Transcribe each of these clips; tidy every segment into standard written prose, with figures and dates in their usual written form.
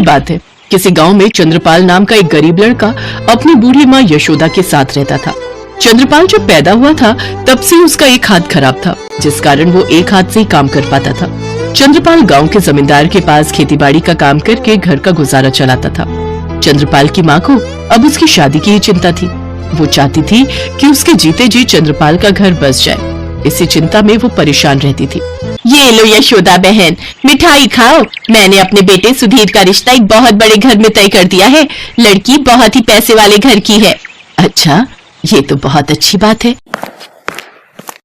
बात है, किसी गांव में चंद्रपाल नाम का एक गरीब लड़का अपनी बूढ़ी माँ यशोदा के साथ रहता था। चंद्रपाल जब पैदा हुआ था तब से उसका एक हाथ खराब था, जिस कारण वो एक हाथ से ही काम कर पाता था। चंद्रपाल गांव के जमींदार के पास खेतीबाड़ी का काम करके घर का गुजारा चलाता था। चंद्रपाल की माँ को अब उसकी शादी की ही चिंता थी। वो चाहती थी कि उसके जीते जी चंद्रपाल का घर बस जाए। इसी चिंता में वो परेशान रहती थी। ये लो यशोदा बहन, मिठाई खाओ। मैंने अपने बेटे सुधीर का रिश्ता एक बहुत बड़े घर में तय कर दिया है। लड़की बहुत ही पैसे वाले घर की है। अच्छा, ये तो बहुत अच्छी बात है।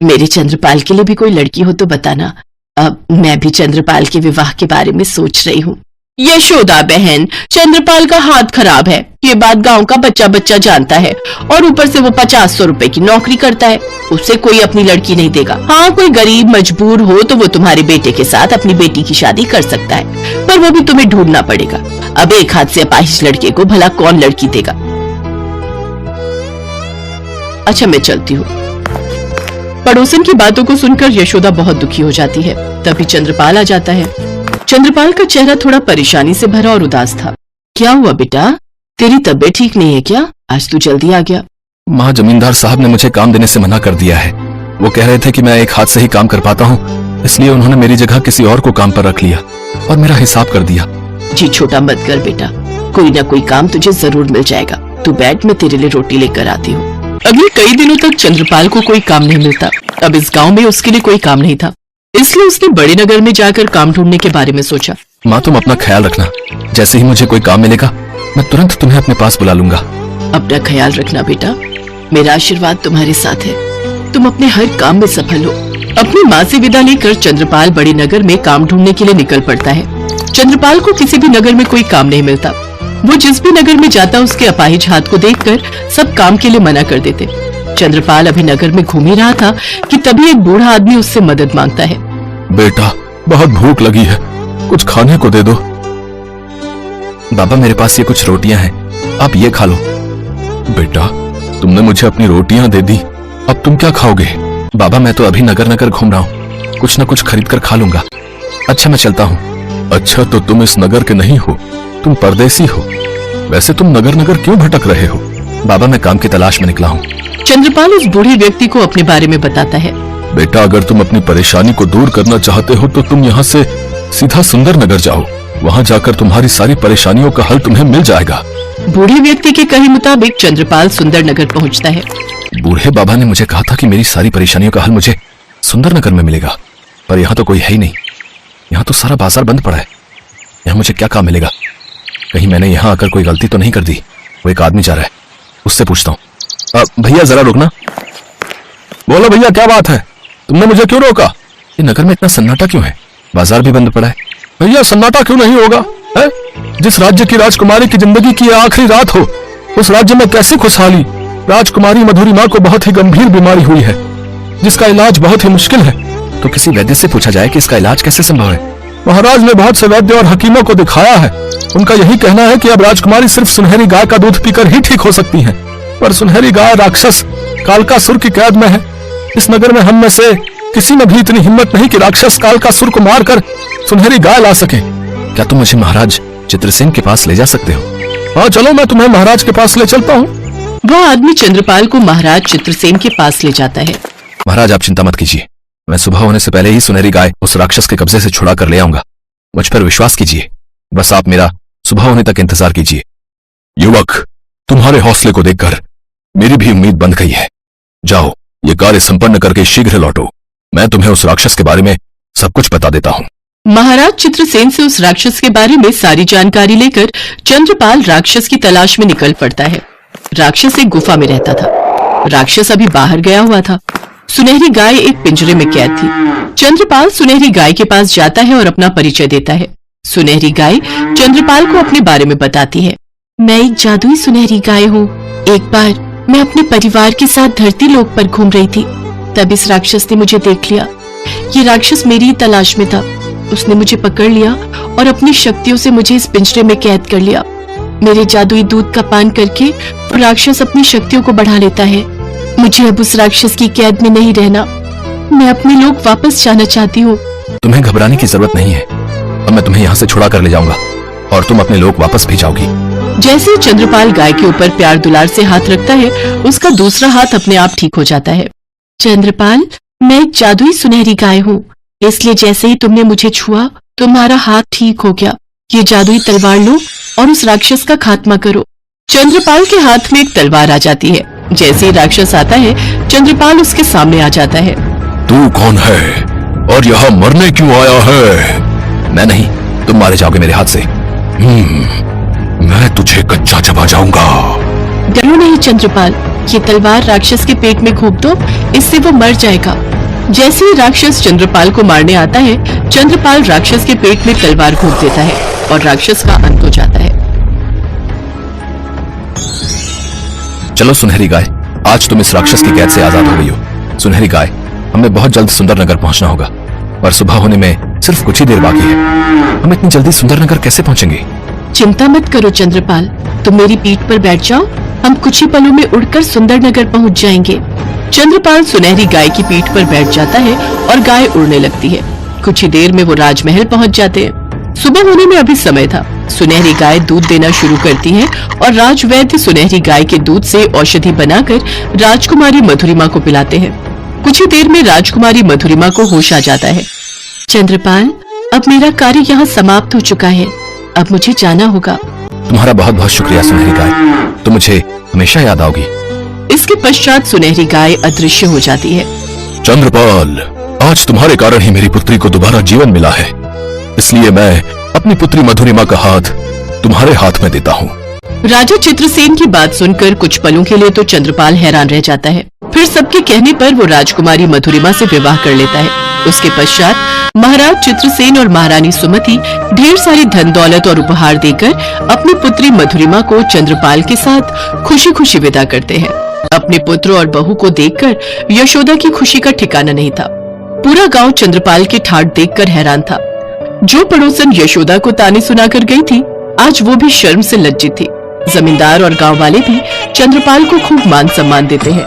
मेरे चंद्रपाल के लिए भी कोई लड़की हो तो बताना। अब मैं भी चंद्रपाल के विवाह के बारे में सोच रही हूँ। यशोदा बहन, चंद्रपाल का हाथ खराब है, ये बात गांव का बच्चा बच्चा जानता है। और ऊपर से वो 50-100 रुपए की नौकरी करता है। उससे कोई अपनी लड़की नहीं देगा। हाँ, कोई गरीब मजबूर हो तो वो तुम्हारे बेटे के साथ अपनी बेटी की शादी कर सकता है, पर वो भी तुम्हें ढूंढना पड़ेगा। अब एक हाथ से अपाहिज लड़के को भला कौन लड़की देगा। अच्छा, मैं चलती हूँ। पड़ोसन की बातों को सुनकर यशोदा बहुत दुखी हो जाती है। तभी चंद्रपाल आ जाता है। चंद्रपाल का चेहरा थोड़ा परेशानी से भरा और उदास था। क्या हुआ बेटा, तेरी तबीयत ठीक नहीं है क्या? आज तू जल्दी आ गया। माँ, जमींदार साहब ने मुझे काम देने से मना कर दिया है। वो कह रहे थे कि मैं एक हाथ से ही काम कर पाता हूँ, इसलिए उन्होंने मेरी जगह किसी और को काम पर रख लिया और मेरा हिसाब कर दिया। जी छोटा मत कर बेटा, कोई ना कोई काम तुझे जरूर मिल जाएगा। तू बैठ, मैं तेरे लिए रोटी लेकर आती हूँ। अगले कई दिनों तक चंद्रपाल को कोई काम नहीं मिलता। अब इस गांव में उसके लिए कोई काम नहीं था, इसलिए उसने बड़े नगर में जाकर काम ढूंढने के बारे में सोचा। माँ, तुम अपना ख्याल रखना। जैसे ही मुझे कोई काम मिलेगा मैं तुरंत तुम्हें अपने पास बुला लूंगा। अपना ख्याल रखना बेटा, मेरा आशीर्वाद तुम्हारे साथ है। तुम अपने हर काम में सफल हो। अपनी माँ से विदा लेकर चंद्रपाल बड़े नगर में काम ढूंढने के लिए निकल पड़ता है। चंद्रपाल को किसी भी नगर में कोई काम नहीं मिलता। वो जिस भी नगर में जाता उसके अपाहिज हाथ को देखकर सब काम के लिए मना कर देते। चंद्रपाल अभी नगर में घूम ही रहा था कि तभी एक बूढ़ा आदमी उससे मदद मांगता है। बेटा, बहुत भूख लगी है, कुछ खाने को दे दो। बाबा, मेरे पास ये कुछ रोटियां हैं, आप ये खा लो। बेटा, तुमने मुझे अपनी रोटियां दे दी, अब तुम क्या खाओगे? बाबा, मैं तो अभी नगर नगर घूम रहा हूँ, कुछ न कुछ खरीद कर खा लूंगा। अच्छा, मैं चलता हूँ। अच्छा, तो तुम इस नगर के नहीं हो, तुम परदेसी हो। वैसे तुम नगर नगर क्यों भटक रहे हो? बाबा, मैं काम की तलाश में निकला हूँ। चंद्रपाल उस बूढ़े व्यक्ति को अपने बारे में बताता है। बेटा, अगर तुम अपनी परेशानी को दूर करना चाहते हो तो तुम यहाँ से सीधा सुंदर नगर जाओ। वहाँ जाकर तुम्हारी सारी परेशानियों का हल तुम्हें मिल जाएगा। बूढ़े व्यक्ति के कहे मुताबिक चंद्रपाल सुंदर नगर पहुँचता है। बूढ़े बाबा ने मुझे कहा था कि मेरी सारी परेशानियों का हल मुझे सुंदर नगर में मिलेगा, पर यहाँ तो कोई है ही नहीं। यहाँ तो सारा बाजार बंद पड़ा है। यहाँ मुझे क्या काम मिलेगा? कहीं मैंने यहाँ आकर कोई गलती तो नहीं कर दी? वो एक आदमी जा रहा है, उससे पूछता हूँ। भैया, जरा रुकना। बोलो भैया, क्या बात है? तुमने मुझे क्यों रोका? ये नगर में इतना सन्नाटा क्यों है? बाजार भी बंद पड़ा है। भैया, सन्नाटा क्यों नहीं होगा है? जिस राज्य की राजकुमारी की जिंदगी की आखिरी रात हो, उस राज्य में कैसी खुशहाली। राजकुमारी मधुरिमा को बहुत ही गंभीर बीमारी हुई है, जिसका इलाज बहुत ही मुश्किल है। तो किसी वैद्य से पूछा जाए कि इसका इलाज कैसे संभव है। महाराज ने बहुत से वैद्य और हकीमों को दिखाया है। उनका यही कहना है कि अब राजकुमारी सिर्फ सुनहरी गाय का दूध पीकर ही ठीक हो सकती है, पर सुनहरी गाय राक्षस कालकासुर की कैद में है। इस नगर में हम में से किसी में भी इतनी हिम्मत नहीं कि राक्षस कालकासुर को मारकर सुनहरी गाय ला सके। क्या तुम मुझे महाराज चित्रसेन के पास ले जा सकते हो? हाँ, चलो, मैं तुम्हें महाराज के पास ले चलता हूँ। वह आदमी चंद्रपाल को महाराज चित्रसेन के पास ले जाता है। महाराज, आप चिंता मत कीजिए, मैं सुबह होने से पहले ही सुनहरी गाय उस राक्षस के कब्जे से छुड़ा कर ले आऊंगा। मुझ पर विश्वास कीजिए, बस आप मेरा सुबह होने तक इंतजार कीजिए। युवक, तुम्हारे हौसले को देखकर मेरी भी उम्मीद बंध गई है। जाओ, ये कार्य संपन्न करके शीघ्र लौटो। मैं तुम्हें उस राक्षस के बारे में सब कुछ बता देता हूँ। महाराज चित्रसेन से उस राक्षस के बारे में सारी जानकारी लेकर चंद्रपाल राक्षस की तलाश में निकल पड़ता है। राक्षस एक गुफा में रहता था। राक्षस अभी बाहर गया हुआ था। सुनहरी गाय एक पिंजरे में कैद थी। चंद्रपाल सुनहरी गाय के पास जाता है और अपना परिचय देता है। सुनहरी गाय चंद्रपाल को अपने बारे में बताती है। मैं एक जादुई सुनहरी गाय हूँ। एक बार मैं अपने परिवार के साथ धरती लोक पर घूम रही थी, तब इस राक्षस ने मुझे देख लिया। ये राक्षस मेरी ही तलाश में था। उसने मुझे पकड़ लिया और अपनी शक्तियों से मुझे इस पिंजरे में कैद कर लिया। मेरे जादुई दूध का पान करके राक्षस अपनी शक्तियों को बढ़ा लेता है। मुझे अब उस राक्षस की कैद में नहीं रहना। मैं अपने लोक वापस जाना चाहती हूँ। तुम्हें घबराने की जरूरत नहीं है, अब मैं तुम्हें यहाँ से छुड़ा कर ले जाऊंगा। और तुम अपने लोग वापस भी जाओगी। जैसे ही चंद्रपाल गाय के ऊपर प्यार दुलार से हाथ रखता है, उसका दूसरा हाथ अपने आप ठीक हो जाता है। चंद्रपाल, मैं एक जादुई सुनहरी गाय हूँ, इसलिए जैसे ही तुमने मुझे छुआ तुम्हारा हाथ ठीक हो गया। ये जादुई तलवार लो और उस राक्षस का खात्मा करो। चंद्रपाल के हाथ में एक तलवार आ जाती है। जैसे ही राक्षस आता है, चंद्रपाल उसके सामने आ जाता है। तू कौन है और यहाँ मरने क्यों आया है? मैं नहीं, तुम मारे जाओगे मेरे हाथ से। मैं तुझे कच्चा चबा जाऊंगा। डरो नहीं चंद्रपाल, ये तलवार राक्षस के पेट में घोंप दो, इससे वो मर जाएगा। जैसे ही राक्षस चंद्रपाल को मारने आता है, चंद्रपाल राक्षस के पेट में तलवार घोंप देता है और राक्षस का अंत हो जाता है। चलो सुनहरी गाय, आज तुम इस राक्षस की कैद से आजाद हो गई हो। सुनहरी गाय, हमें बहुत जल्द सुंदरनगर पहुंचना होगा, पर सुबह होने में सिर्फ कुछ ही देर बाकी है। हम इतनी जल्दी सुंदरनगर कैसे पहुंचेंगे? चिंता मत करो चंद्रपाल, तुम मेरी पीठ पर बैठ जाओ, हम कुछ ही पलों में उड़कर सुंदरनगर पहुंच जाएंगे। चंद्रपाल सुनहरी गाय की पीठ पर बैठ जाता है और गाय उड़ने लगती है। कुछ ही देर में वो राजमहल पहुंच जाते हैं। सुबह होने में अभी समय था। सुनहरी गाय दूध देना शुरू करती है और राजवैद्य सुनहरी गाय के दूध से औषधि बनाकर राजकुमारी मधुरिमा को पिलाते हैं। कुछ ही देर में राजकुमारी मधुरिमा को होश आ जाता है। चंद्रपाल, अब मेरा कार्य यहाँ समाप्त हो चुका है, अब मुझे जाना होगा। तुम्हारा बहुत बहुत शुक्रिया सुनहरी गाय, तुम मुझे हमेशा याद आओगी। इसके पश्चात सुनहरी गाय अदृश्य हो जाती है। चंद्रपाल, आज तुम्हारे कारण ही मेरी पुत्री को दोबारा जीवन मिला है, इसलिए मैं अपनी पुत्री मधुरिमा का हाथ तुम्हारे हाथ में देता हूँ। राजा चित्रसेन की बात सुनकर कुछ पलों के लिए तो चंद्रपाल हैरान रह जाता है। फिर सबके कहने पर वो राजकुमारी मधुरिमा से विवाह कर लेता है। उसके पश्चात महाराज चित्रसेन और महारानी सुमति ढेर सारी धन दौलत और उपहार देकर अपनी पुत्री मधुरिमा को चंद्रपाल के साथ खुशी खुशी विदा करते हैं। अपने पुत्र और बहू को देखकर यशोदा की खुशी का ठिकाना नहीं था। पूरा गांव चंद्रपाल की ठाट देखकर हैरान था। जो पड़ोसन यशोदा को ताने सुनाकर गई थी, आज वो भी शर्म से लज्जित थी। जमींदार और गांव वाले भी चंद्रपाल को खूब मान सम्मान देते हैं।